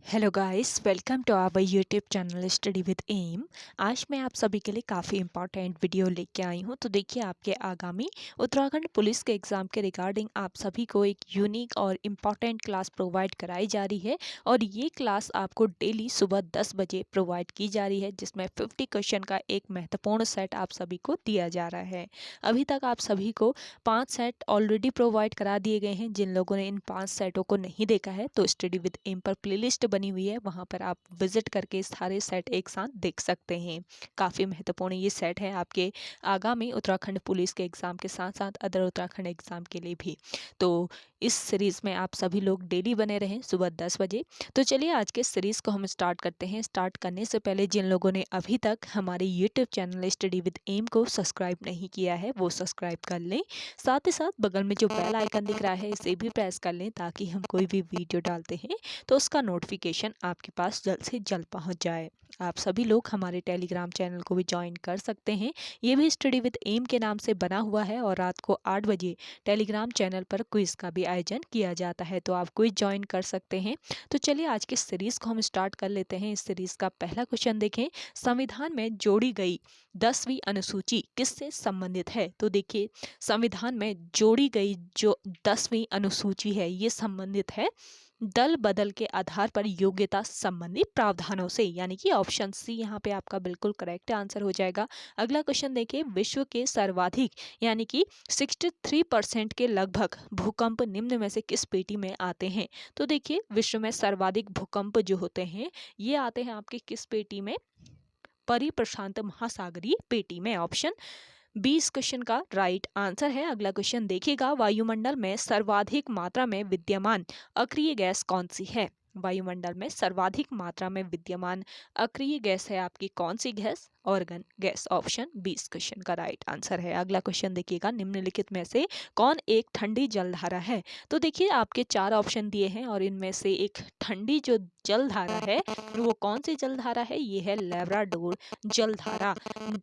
Hello guys, welcome to our YouTube channel study with M. आज मैं आप सभी के लिए काफ़ी इंपॉर्टेंट वीडियो लेके आई हूँ। तो देखिए, आपके आगामी उत्तराखंड पुलिस के एग्ज़ाम के रिगार्डिंग आप सभी को एक यूनिक और इम्पॉर्टेंट क्लास प्रोवाइड कराई जा रही है। और ये क्लास आपको डेली सुबह 10 बजे प्रोवाइड की जा रही है, जिसमें 50 क्वेश्चन का एक महत्वपूर्ण सेट आप सभी को दिया जा रहा है। अभी तक आप सभी को 5 सेट ऑलरेडी प्रोवाइड करा दिए गए हैं। जिन लोगों ने इन 5 सेटों को नहीं देखा है तो स्टडी विद एम पर प्लेलिस्ट बनी हुई है, वहां पर आप विजिट करके सारे सेट एक साथ देख सकते हैं। काफ़ी महत्वपूर्ण ये सेट है आपके आगामी उत्तराखंड पुलिस के एग्ज़ाम के साथ साथ अदर उत्तराखंड एग्ज़ाम के लिए भी। तो इस सीरीज़ में आप सभी लोग डेली बने रहें सुबह 10 बजे। तो चलिए, आज के सीरीज़ को हम स्टार्ट करते हैं। स्टार्ट करने से पहले जिन लोगों ने अभी तक हमारे YouTube channel study with M को सब्सक्राइब नहीं किया है वो सब्सक्राइब कर लें। साथ ही साथ बगल में जो बेल आइकन दिख रहा है इसे भी प्रेस कर लें, ताकि हम कोई भी वीडियो डालते हैं तो उसका नोटिफिकेशन आपके पास जल्द से जल्द पहुंच जाए। आप सभी लोग हमारे टेलीग्राम चैनल को भी ज्वाइन कर सकते हैं। ये भी स्टडी विद एम के नाम से बना हुआ है और रात को 8 बजे टेलीग्राम चैनल पर क्विज का भी आयोजन किया जाता है, तो आप क्विज ज्वाइन कर सकते हैं। तो चलिए, आज की सीरीज को हम स्टार्ट कर लेते हैं। इस सीरीज का पहला क्वेश्चन देखें। संविधान में जोड़ी गई 10वीं अनुसूची किससे संबंधित है? तो देखिए, संविधान में जोड़ी गई जो 10वीं अनुसूची है ये संबंधित है दल बदल के आधार पर योग्यता संबंधी प्रावधानों से, यानी कि ऑप्शन सी यहाँ पे आपका बिल्कुल करेक्ट आंसर हो जाएगा। अगला क्वेश्चन देखिए। विश्व के सर्वाधिक यानी कि 63% के लगभग भूकंप निम्न में से किस पेटी में आते हैं? तो देखिए, विश्व में सर्वाधिक भूकंप जो होते हैं ये आते हैं आपके किस पेटी में? परिप्रशांत महासागरीय पेटी में। ऑप्शन 20 क्वेश्चन का राइट आंसर है। अगला क्वेश्चन देखिएगा। वायुमंडल में सर्वाधिक मात्रा में विद्यमान अक्रिय गैस कौन सी है? वायुमंडल में सर्वाधिक मात्रा में विद्यमान अक्रिय गैस है आपकी कौन सी गैस? ऑर्गन गैस। ऑप्शन 20 क्वेश्चन का राइट आंसर है। अगला क्वेश्चन देखिएगा। निम्नलिखित में से कौन एक ठंडी जलधारा है? तो देखिए, आपके 4 ऑप्शन दिए हैं और इनमें से एक ठंडी जो जलधारा है वो कौन सी जलधारा है? ये है लैब्राडोर जलधारा।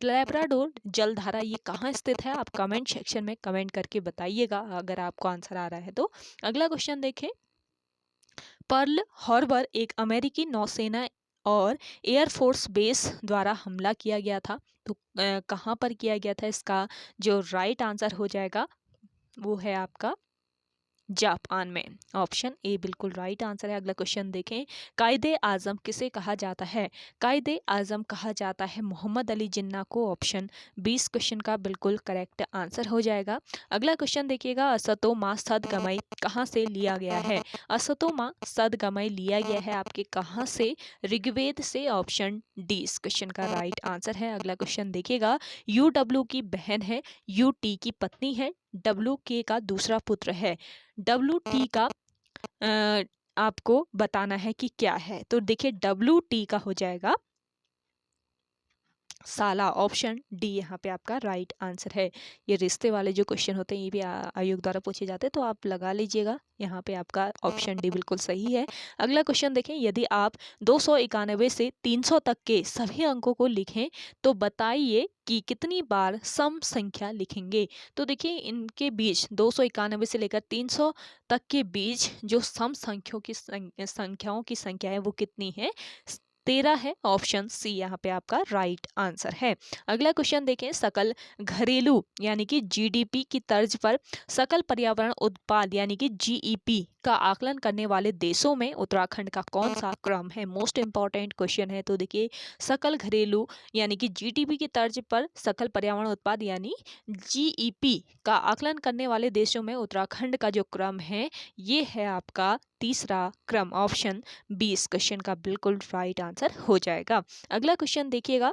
लैब्राडोर जलधारा ये कहाँ स्थित है? आप कमेंट सेक्शन में कमेंट करके बताइएगा अगर आपको आंसर आ रहा है तो। अगला क्वेश्चन देखें। पर्ल हार्बर एक अमेरिकी नौसेना और एयरफोर्स बेस द्वारा हमला किया गया था। तो कहाँ पर किया गया था? इसका जो राइट आंसर हो जाएगा वो है आपका जापान में। ऑप्शन ए बिल्कुल राइट आंसर है। अगला क्वेश्चन देखें। कायदे आजम किसे कहा जाता है? कायदे आजम कहा जाता है मोहम्मद अली जिन्ना को। ऑप्शन 20 क्वेश्चन का बिल्कुल करेक्ट आंसर हो जाएगा। अगला क्वेश्चन देखिएगा। असतो मा सदगमय कहाँ से लिया गया है? असतो मा सदगमय लिया गया है आपके कहाँ से? ऋग्वेद से। ऑप्शन डी इस क्वेश्चन का राइट आंसर है। अगला क्वेश्चन देखिएगा। UW की बहन है, UT की पत्नी है, WK का दूसरा पुत्र है। WT का आपको बताना है कि क्या है। तो देखिए, WT का हो जाएगा साला। ऑप्शन डी यहाँ पे आपका राइट आंसर है। ये रिश्ते वाले जो क्वेश्चन होते हैं ये भी आयोग द्वारा पूछे जाते हैं, तो आप लगा लीजिएगा। यहाँ पे आपका ऑप्शन डी बिल्कुल सही है। अगला क्वेश्चन देखें। यदि आप 291 से 300 तक के सभी अंकों को लिखें तो बताइए कि कितनी बार सम संख्या लिखेंगे? तो देखिए, इनके बीच 291 से लेकर 300 तक के बीच जो सम संख्याओं की संख्या है वो कितनी है? 13 है। ऑप्शन सी यहाँ पे आपका राइट आंसर है। अगला क्वेश्चन देखें। सकल घरेलू यानी कि GDP की तर्ज पर सकल पर्यावरण उत्पाद यानी कि GEP का आकलन करने वाले देशों में उत्तराखंड का कौन सा क्रम है? मोस्ट इंपॉर्टेंट क्वेश्चन है। तो देखिए, सकल घरेलू यानी कि GDP की तर्ज पर सकल पर्यावरण उत्पाद यानी GEP का आकलन करने वाले देशों में उत्तराखंड का जो क्रम है ये है आपका तीसरा क्रम। ऑप्शन 20 क्वेश्चन का बिल्कुल राइट आंसर हो जाएगा। अगला क्वेश्चन देखिएगा।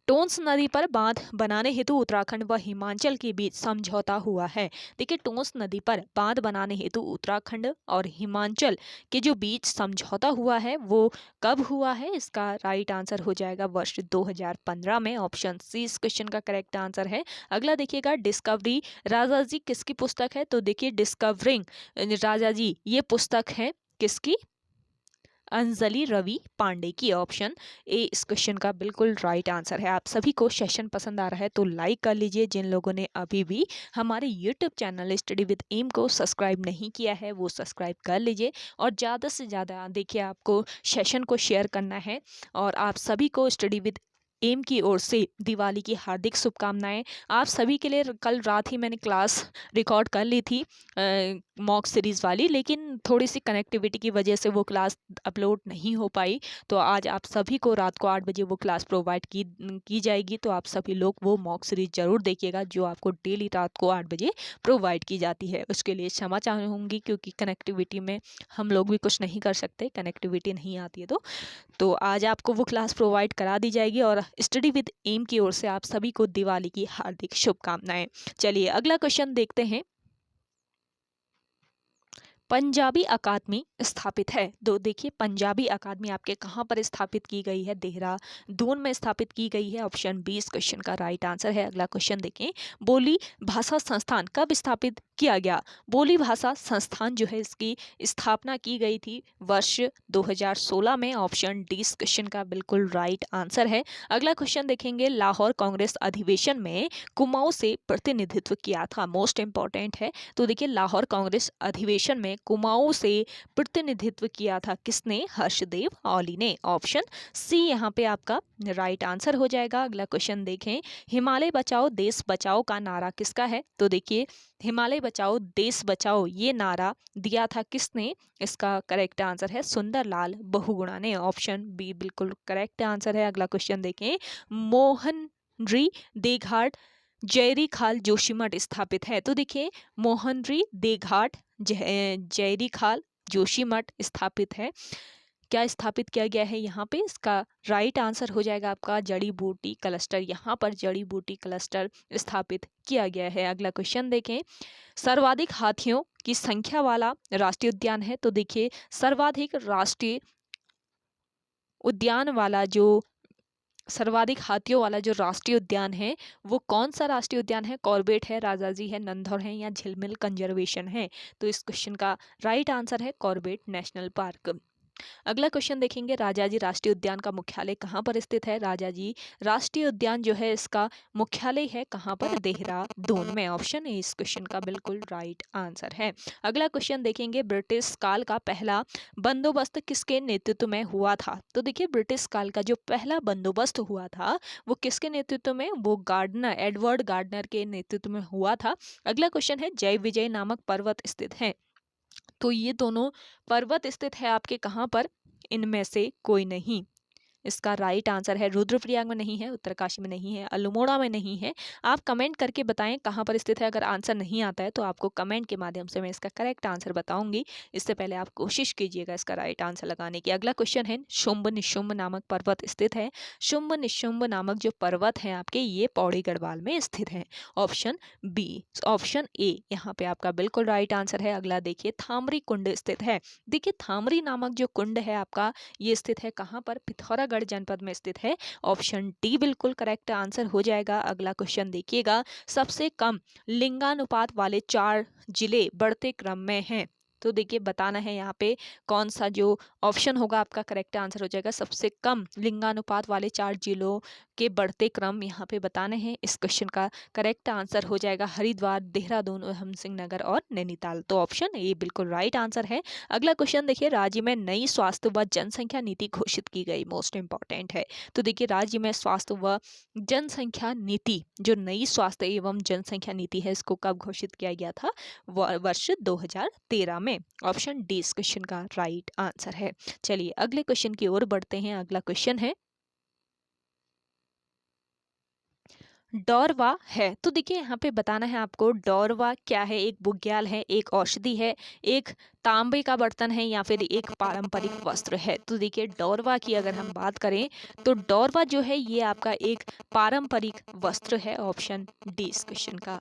टोंस नदी पर बांध बनाने हेतु उत्तराखंड व हिमाचल के बीच समझौता हुआ है। देखिए, टोंस नदी पर बांध बनाने हेतु उत्तराखंड और हिमाचल के जो बीच समझौता हुआ है वो कब हुआ है? इसका राइट आंसर हो जाएगा वर्ष 2015 में। ऑप्शन सी इस क्वेश्चन का करेक्ट आंसर है। अगला देखिएगा। डिस्कवरी राजा जी किसकी पुस्तक है? तो देखिए, डिस्कवरिंग राजा जी ये पुस्तक है किसकी? अंजलि रवि पांडे की। ऑप्शन ए इस क्वेश्चन का बिल्कुल राइट आंसर है। आप सभी को सेशन पसंद आ रहा है तो लाइक कर लीजिए। जिन लोगों ने अभी भी हमारे YouTube channel study with M को सब्सक्राइब नहीं किया है वो सब्सक्राइब कर लीजिए और ज़्यादा से ज़्यादा देखिए आपको सेशन को शेयर करना है। और आप सभी को स्टडी विद एम की ओर से दिवाली की हार्दिक शुभकामनाएं। आप सभी के लिए कल रात ही मैंने क्लास रिकॉर्ड कर ली थी मॉक सीरीज़ वाली, लेकिन थोड़ी सी कनेक्टिविटी की वजह से वो क्लास अपलोड नहीं हो पाई। तो आज आप सभी को रात को 8 बजे वो क्लास प्रोवाइड की जाएगी। तो आप सभी लोग वो मॉक सीरीज ज़रूर देखिएगा जो आपको डेली रात को 8 बजे प्रोवाइड की जाती है। उसके लिए क्षमा चाहूँगी क्योंकि कनेक्टिविटी में हम लोग भी कुछ नहीं कर सकते, कनेक्टिविटी नहीं आती है तो आज आपको वो क्लास प्रोवाइड करा दी जाएगी। और स्टडी विद एम की ओर से आप सभी को दिवाली की हार्दिक शुभकामनाएं। चलिए अगला क्वेश्चन देखते हैं। पंजाबी अकादमी स्थापित है तो देखिए पंजाबी अकादमी आपके कहाँ पर स्थापित की गई है? देहरादून में स्थापित की गई है। ऑप्शन बी इस क्वेश्चन का राइट आंसर है। अगला क्वेश्चन देखें, बोली भाषा संस्थान कब स्थापित किया गया? बोली भाषा संस्थान जो है इसकी स्थापना की गई थी वर्ष 2016 में। ऑप्शन डी इस क्वेश्चन का बिल्कुल राइट आंसर है। अगला क्वेश्चन देखेंगे, लाहौर कांग्रेस अधिवेशन में कुमाऊं से प्रतिनिधित्व किया था। मोस्ट इंपॉर्टेंट है। तो देखिए लाहौर कांग्रेस अधिवेशन में कुमाऊं से प्रतिनिधित्व किया था किसने? हर्षदेव औली ने। ऑप्शन सी यहाँ पे आपका राइट आंसर हो जाएगा। अगला क्वेश्चन देखें, हिमालय बचाओ देश बचाओ का नारा किसका है? तो देखिए हिमालय बचाओ देश बचाओ ये नारा दिया था किसने? इसका करेक्ट आंसर है सुंदरलाल बहुगुणा ने। ऑप्शन बी बिल्कुल करेक्ट आंसर है। अगला क्वेश्चन देखें, मोहनरी देघाट जयरी खाल जोशीमठ स्थापित है। तो देखिए मोहनरी देघाट जयरी खाल जोशीमठ स्थापित है। क्या स्थापित किया गया है यहाँ पे? इसका राइट आंसर हो जाएगा आपका जड़ी बूटी क्लस्टर। यहाँ पर जड़ी बूटी क्लस्टर स्थापित किया गया है। अगला क्वेश्चन देखें, सर्वाधिक हाथियों की संख्या वाला राष्ट्रीय उद्यान है। तो देखिए सर्वाधिक राष्ट्रीय उद्यान वाला जो सर्वाधिक हाथियों वाला जो राष्ट्रीय उद्यान है वो कौन सा राष्ट्रीय उद्यान है? कॉर्बेट है, राजाजी है, नंदौर है या झिलमिल कंजर्वेशन है? तो इस क्वेश्चन का राइट आंसर है कॉर्बेट नेशनल पार्क। अगला क्वेश्चन देखेंगे, राजाजी राष्ट्रीय उद्यान का मुख्यालय कहाँ पर स्थित है? राजाजी राष्ट्रीय उद्यान जो है इसका मुख्यालय है कहाँ पर? देहरादून में। ऑप्शन ए इस क्वेश्चन का बिल्कुल राइट आंसर है। अगला क्वेश्चन देखेंगे, ब्रिटिश काल का पहला बंदोबस्त किसके नेतृत्व में हुआ था? तो देखिए ब्रिटिश काल का जो पहला बंदोबस्त हुआ था वो किसके नेतृत्व में? वो गार्डनर एडवर्ड गार्डनर के नेतृत्व में हुआ था। अगला क्वेश्चन है, जय विजय नामक पर्वत स्थित है। तो ये दोनों पर्वत स्थित है आपके कहाँ पर? इनमें से कोई नहीं। इसका राइट आंसर है रुद्रप्रयाग में नहीं है, उत्तरकाशी में नहीं है, अल्मोड़ा में नहीं है। आप कमेंट करके बताएं कहाँ पर स्थित है। अगर आंसर नहीं आता है तो आपको कमेंट के माध्यम से मैं इसका करेक्ट आंसर बताऊंगी। इससे पहले आप कोशिश कीजिएगा इसका राइट आंसर लगाने की। अगला क्वेश्चन है, शुंभ निशुंभ नामक पर्वत स्थित है। शुंभ निशुंभ नामक जो पर्वत है आपके ये पौड़ी गढ़वाल में स्थित है। ऑप्शन बी ऑप्शन ए यहाँ पे आपका बिल्कुल राइट आंसर है। अगला देखिए, थामरी कुंड स्थित है। देखिए थामरी नामक जो कुंड है आपका ये स्थित है कहाँ पर? पिथौरागढ़ जनपद में स्थित है। ऑप्शन डी बिल्कुल करेक्ट आंसर हो जाएगा। अगला क्वेश्चन देखिएगा, सबसे कम लिंगानुपात वाले 4 जिले बढ़ते क्रम में हैं। तो देखिए बताना है यहाँ पे कौन सा जो ऑप्शन होगा आपका करेक्ट आंसर हो जाएगा। सबसे कम लिंगानुपात वाले 4 जिलों के बढ़ते क्रम यहाँ पे बताने हैं। इस क्वेश्चन का करेक्ट आंसर हो जाएगा हरिद्वार, देहरादून, उधम सिंह नगर और नैनीताल। तो ऑप्शन ए बिल्कुल राइट आंसर है। अगला क्वेश्चन देखिए, राज्य में नई स्वास्थ्य व जनसंख्या नीति घोषित की गई। मोस्ट इंपॉर्टेंट है। तो देखिए राज्य में स्वास्थ्य व जनसंख्या नीति जो नई स्वास्थ्य एवं जनसंख्या नीति है इसको कब घोषित किया गया था? वर्ष 2013 में। ऑप्शन डी इस क्वेश्चन का राइट आंसर है। चलिए अगले क्वेश्चन की ओर बढ़ते हैं। अगला क्वेश्चन है, डोरवा है। तो देखिए यहाँ पे बताना है आपको डोरवा क्या है? एक बुग्याल है, एक औषधि है, एक तांबे का बर्तन है या फिर एक पारंपरिक वस्त्र है। तो देखिए डोरवा की अगर हम बात करें तो डोरवा जो है ये आपका एक पारंपरिक वस्त्र है। ऑप्शन डी इस क्वेश्चन का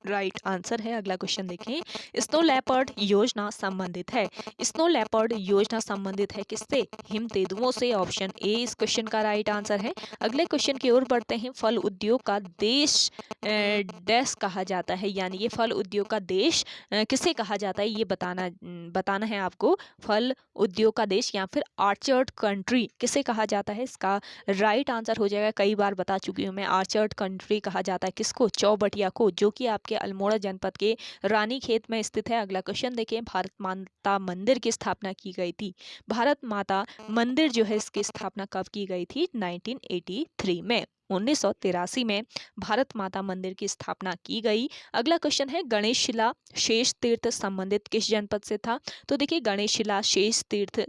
राइट आंसर है। अगला क्वेश्चन देखें, स्नो लेपर्ड योजना संबंधित है, स्नो लेपर्ड योजना संबंधित है किससे? हिम तेंदुओं से। ऑप्शन ए इस क्वेश्चन का राइट आंसर है। अगले क्वेश्चन की ओर बढ़ते हैं, फल उद्योग का देश डैश कहा जाता है, यानी ये फल उद्योग का देश किसे कहा जाता है, ये बताना है आपको। फल उद्योग का देश या फिर आर्चर्ड कंट्री किसे कहा जाता है? इसका राइट आंसर हो जाएगा, कई बार बता चुकी हूँ मैं, आर्चर्ड कंट्री कहा जाता है किसको? चौबटिया को, जो कि आपके अल्मोड़ा जनपद के रानीखेत में स्थित है। अगला क्वेश्चन देखिए, भारत माता मंदिर की स्थापना की गई थी, भारत माता मंदिर जो है इसकी स्थापना कब की गई थी? 1983 में, 1983 में भारत माता मंदिर की स्थापना की गई। अगला क्वेश्चन है, गणेश शिला शेष तीर्थ संबंधित किस जनपद से था? तो देखिए, गणेश शिला शेष तीर्थ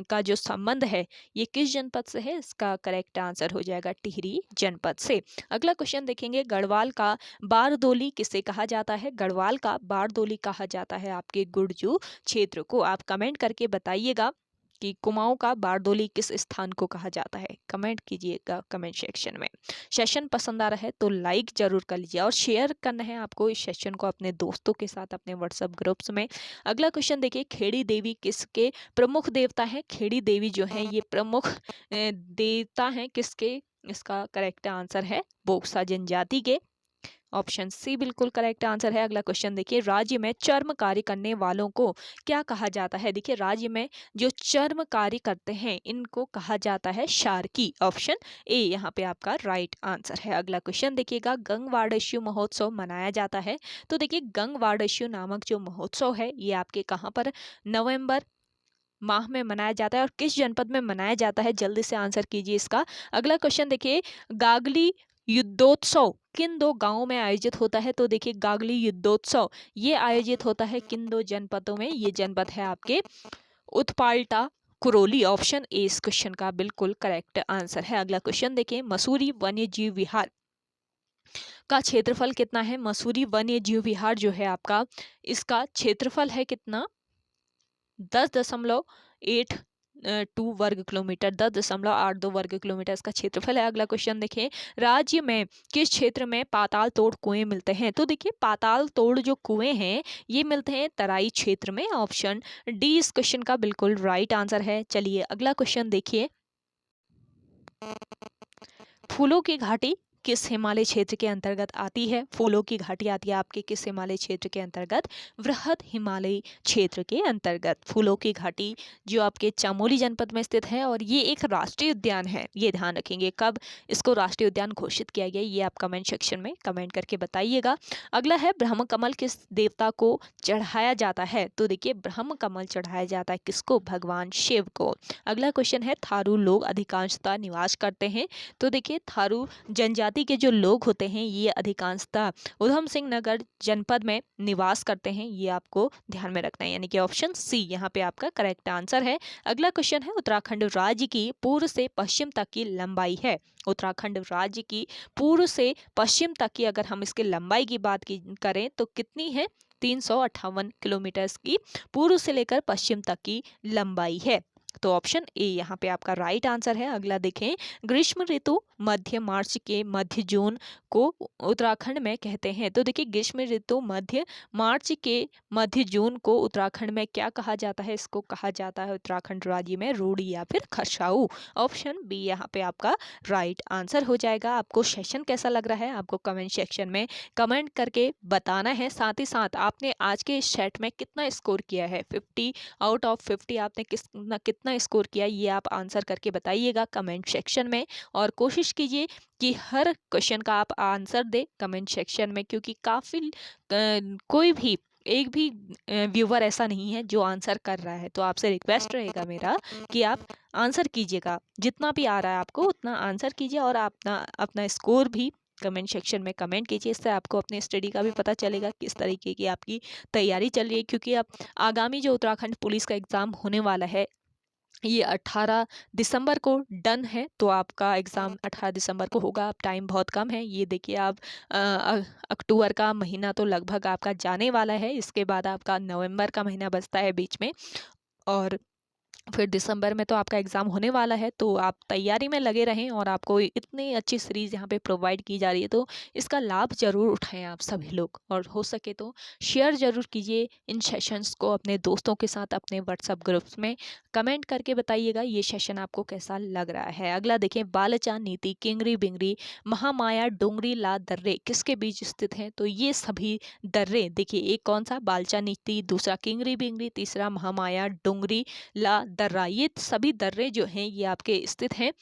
का जो संबंध है ये किस जनपद से है? इसका करेक्ट आंसर हो जाएगा टिहरी जनपद से। अगला क्वेश्चन देखेंगे, गढ़वाल का बारदोली किसे कहा जाता है? गढ़वाल का बारदोली कहा जाता है आपके गुर्जू क्षेत्र को। आप कमेंट करके बताइएगा कि कुमाऊं का बारदोली किस स्थान को कहा जाता है, कमेंट कीजिएगा कमेंट सेक्शन में। सेशन पसंद आ रहा है तो लाइक जरूर कर लीजिए और शेयर करना है आपको इस सेशन को अपने दोस्तों के साथ, अपने व्हाट्सएप ग्रुप्स में। अगला क्वेश्चन देखिए, खेड़ी देवी किसके प्रमुख देवता है? खेड़ी देवी जो है ये प्रमुख देवता है किसके? इसका करेक्ट आंसर है बोक्सा जनजाति के। ऑप्शन सी बिल्कुल करेक्ट आंसर है। अगला क्वेश्चन देखिए, राज्य में चर्म कार्य करने वालों को क्या कहा जाता है? देखिए, राज्य में जो चर्म कार्य करते हैं इनको कहा जाता है शार्की। ऑप्शन ए यहाँ पे आपका राइट आंसर है। अगला क्वेश्चन देखिएगा, गंगवाड़श्यु महोत्सव मनाया जाता है, तो देखिए गंगवाड़श्यु नामक जो महोत्सव है ये आपके कहाँ पर नवंबर माह में मनाया जाता है और किस जनपद में मनाया जाता है? जल्दी से आंसर कीजिए इसका। अगला क्वेश्चन देखिए, गागली युद्धोत्सव किन दो गांवों में आयोजित होता है? तो देखिए, गागली युद्धोत्सव ये आयोजित होता है किन दो जनपदों में? ये जनपद है आपके उत्पाल्टा कुरोली। ऑप्शन ए इस क्वेश्चन का बिल्कुल करेक्ट आंसर है। अगला क्वेश्चन देखिए, मसूरी वन्य जीव विहार का क्षेत्रफल कितना है? मसूरी वन्य जीव विहार जो है आपका, इसका क्षेत्रफल है कितना? 10.82 वर्ग किलोमीटर, 10.82 वर्ग किलोमीटर इसका क्षेत्रफल है। अगला क्वेश्चन देखिए, राज्य में किस क्षेत्र में पाताल तोड़ कुएं मिलते हैं? तो देखिए, पाताल तोड़ जो कुएं हैं ये मिलते हैं तराई क्षेत्र में। ऑप्शन डी इस क्वेश्चन का बिल्कुल राइट आंसर है। चलिए अगला क्वेश्चन देखिए, फूलों की घाटी किस हिमालय क्षेत्र के अंतर्गत आती है? फूलों की घाटी आती है आपके किस हिमालय क्षेत्र के अंतर्गत? वृहद हिमालय क्षेत्र के अंतर्गत फूलों की घाटी जो आपके चमोली जनपद में स्थित है और ये एक राष्ट्रीय उद्यान है। ये ध्यान रखेंगे, कब इसको राष्ट्रीय उद्यान घोषित किया गया ये आप कमेंट सेक्शन में कमेंट करके बताइएगा। अगला है, ब्रह्म कमल किस देवता को चढ़ाया जाता है? तो देखिए, ब्रह्म कमल चढ़ाया जाता है किसको? भगवान शिव को। अगला क्वेश्चन है, थारू लोग अधिकांशतः निवास करते हैं, तो देखिए थारू जनजाति के जो लोग होते हैं ये अधिकांशतः उधम सिंह नगर जनपद में निवास करते हैं, ये आपको ध्यान में रखना है, यानी कि ऑप्शन सी यहाँ पे आपका करेक्ट आंसर है। अगला क्वेश्चन है, उत्तराखंड राज्य की पूर्व से पश्चिम तक की लंबाई है। उत्तराखंड राज्य की पूर्व से पश्चिम तक की अगर हम इसके लंबाई की बात करें तो कितनी है? 358 किलोमीटर की पूर्व से लेकर पश्चिम तक की लंबाई है। तो ऑप्शन ए यहाँ पे आपका राइट आंसर है। अगला देखें, ग्रीष्म ऋतु मध्य मार्च के मध्य जून को उत्तराखंड में कहते हैं, तो देखिए ग्रीष्म ऋतु मध्य मार्च के मध्य जून को उत्तराखंड में क्या कहा जाता है? इसको कहा जाता है उत्तराखंड राज्य में रूड़ी या फिर खसाऊ। ऑप्शन बी यहाँ पे आपका राइट आंसर हो जाएगा। आपको सेशन कैसा लग रहा है आपको कमेंट सेक्शन में कमेंट करके बताना है। साथ ही साथ आपने आज के इस सेट में कितना स्कोर किया है? 50 आउट ऑफ 50 आपने कितना स्कोर किया ये आप आंसर करके बताइएगा कमेंट सेक्शन में। और कोशिश कीजिए कि हर क्वेश्चन का आप आंसर दे कमेंट सेक्शन में, क्योंकि काफ़ी कोई भी एक भी व्यूवर ऐसा नहीं है जो आंसर कर रहा है। तो आपसे रिक्वेस्ट रहेगा मेरा कि आप आंसर कीजिएगा, जितना भी आ रहा है आपको उतना आंसर कीजिए और अपना अपना स्कोर भी कमेंट सेक्शन में कमेंट कीजिए। इससे आपको अपने स्टडी का भी पता चलेगा किस तरीके की आपकी तैयारी चल रही है, क्योंकि अब आगामी जो उत्तराखंड पुलिस का एग्ज़ाम होने वाला है ये 18 दिसंबर को डन है, तो आपका एग्ज़ाम 18 दिसंबर को होगा। अब टाइम बहुत कम है, ये देखिए आप अक्टूबर का महीना तो लगभग आपका जाने वाला है, इसके बाद आपका नवंबर का महीना बचता है बीच में। और फिर दिसंबर में तो आपका एग्ज़ाम होने वाला है, तो आप तैयारी में लगे रहें और आपको इतनी अच्छी सीरीज़ यहाँ पे प्रोवाइड की जा रही है, तो इसका लाभ ज़रूर उठाएँ आप सभी लोग। और हो सके तो शेयर ज़रूर कीजिए इन सेशंस को अपने दोस्तों के साथ अपने व्हाट्सएप ग्रुप्स में। कमेंट करके बताइएगा ये सेशन आपको कैसा लग रहा है। अगला देखें, बालचा नीति किंगरी बिंगरी महामाया डोंगरी ला दर्रे किसके बीच स्थित हैं? तो ये सभी दर्रे देखिए, एक कौन सा बालचा नीति, दूसरा किंगरी बिंगरी, तीसरा महामाया डोंगरी ला दर्रा, ये सभी दर्रे जो हैं ये आपके स्थित हैं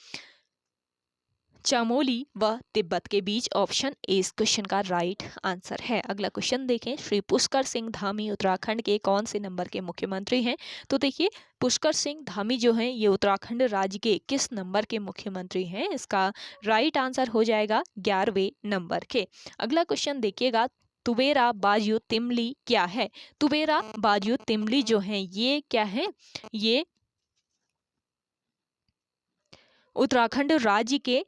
चमोली व तिब्बत के बीच। ऑप्शन ए इस क्वेश्चन का राइट आंसर है। अगला क्वेश्चन देखें, श्री पुष्कर सिंह धामी उत्तराखंड के कौन से नंबर के मुख्यमंत्री हैं? तो देखिए, पुष्कर सिंह धामी जो हैं ये उत्तराखंड राज्य के किस नंबर के मुख्यमंत्री हैं? इसका राइट आंसर हो जाएगा 11वें नंबर के। अगला क्वेश्चन देखिएगा, तुवेरा बाजू तिमली क्या है? तुवेरा बाजू तिमली जो है ये क्या है? ये उत्तराखंड राज्य के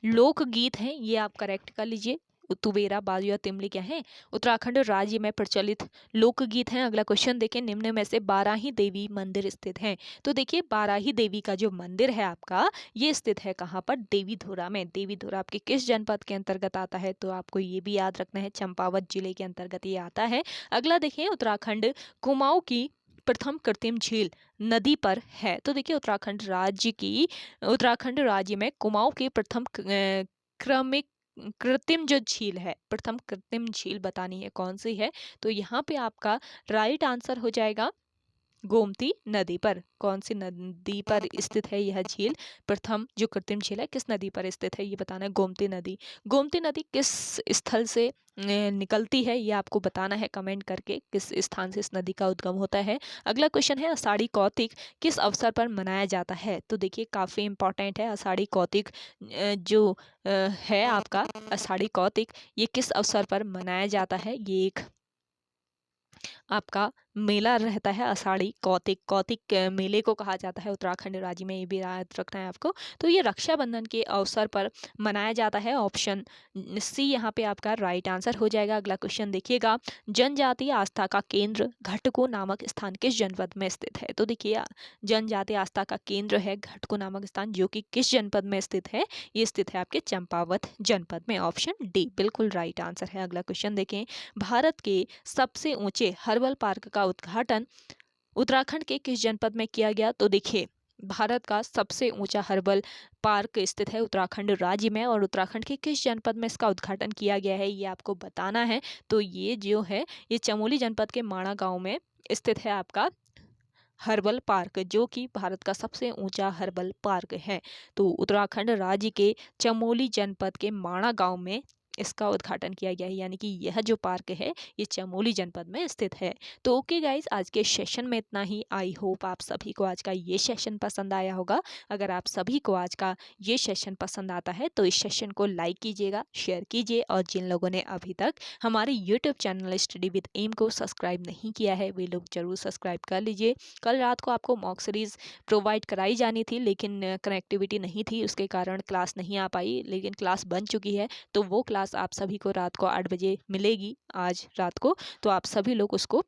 लोकगीत हैं, ये आप करेक्ट कर लीजिए। तुवेरा बाजू या तिमली क्या है? उत्तराखंड राज्य में प्रचलित लोकगीत हैं। अगला क्वेश्चन देखें, निम्न में से बाराही देवी मंदिर स्थित हैं? तो देखिए, बाराही देवी का जो मंदिर है आपका ये स्थित है कहाँ पर? देवीधुरा में। देवीधुरा आपके किस जनपद के अंतर्गत आता है? तो आपको ये भी याद रखना है, चंपावत जिले के अंतर्गत ये आता है। अगला देखें, उत्तराखंड कुमाऊं की प्रथम कृत्रिम झील नदी पर है? तो देखिए, उत्तराखंड राज्य में कुमाऊं की प्रथम क्रमिक कृत्रिम जो झील है, प्रथम कृत्रिम झील बतानी है कौन सी है? तो यहाँ पे आपका राइट आंसर हो जाएगा गोमती नदी पर। कौन सी नदी पर स्थित है यह झील? प्रथम जो कृत्रिम झील है किस नदी पर स्थित है ये बताना है। गोमती नदी। गोमती नदी किस स्थल से निकलती है ये आपको बताना है कमेंट करके, किस स्थान से इस नदी का उद्गम होता है। अगला क्वेश्चन है, आषाढ़ी कौतिक किस अवसर पर मनाया जाता है? तो देखिए, काफ़ी इंपॉर्टेंट है आषाढ़ी कौतिक। जो है आपका आषाढ़ी कौतिक, ये किस अवसर पर मनाया जाता है? ये एक आपका मेला रहता है आषाढ़ी कौतिक। कौतिक मेले को कहा जाता है उत्तराखंड राज्य में, ये भी याद रखना है आपको। तो ये रक्षाबंधन के अवसर पर मनाया जाता है। ऑप्शन सी यहाँ पे आपका राइट आंसर हो जाएगा। अगला क्वेश्चन देखिएगा, जनजातीय आस्था का केंद्र घटको नामक स्थान किस जनपद में स्थित है? तो देखिए, जनजातीय आस्था का केंद्र है घटको नामक स्थान, जो कि किस जनपद में स्थित है? ये स्थित है आपके चंपावत जनपद में। ऑप्शन डी बिल्कुल राइट आंसर है। अगला क्वेश्चन देखें, भारत के सबसे ऊंचे हर्बल पार्क का उद्घाटन उत्तराखंड के किस जनपद में किया गया? तो देखिए, भारत का सबसे ऊंचा हर्बल पार्क स्थित है उत्तराखंड राज्य में, और उत्तराखंड के किस जनपद में इसका उद्घाटन किया गया है ये आपको बताना है। तो ये जो है ये चमोली जनपद के माणा गांव में स्थित है आपका हर्बल पार्क, जो कि भारत का सबसे ऊंचा हर्बल पार्क है। तो उत्तराखंड राज्य के चमोली जनपद के माणा गांव में इसका उद्घाटन किया गया है, यानी कि यह जो पार्क है ये चमोली जनपद में स्थित है। तो ओके गाइज, आज के सेशन में इतना ही। आई होप आप सभी को आज का ये सेशन पसंद आया होगा। अगर आप सभी को आज का ये सेशन पसंद आता है तो इस सेशन को लाइक कीजिएगा, शेयर कीजिए, और जिन लोगों ने अभी तक हमारे YouTube channel study with M को सब्सक्राइब नहीं किया है वे लोग जरूर सब्सक्राइब कर लीजिए। कल रात को आपको मॉक सीरीज़ प्रोवाइड कराई जानी थी, लेकिन कनेक्टिविटी नहीं थी, उसके कारण क्लास नहीं आ पाई, लेकिन क्लास बन चुकी है। तो वो क्लास आप सभी को रात को 8 बजे मिलेगी आज रात को, तो आप सभी लोग उसको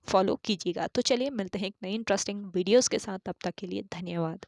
फॉलो कीजिएगा। तो चलिए मिलते हैं एक नई इंटरेस्टिंग वीडियोस के साथ, तब तक के लिए धन्यवाद।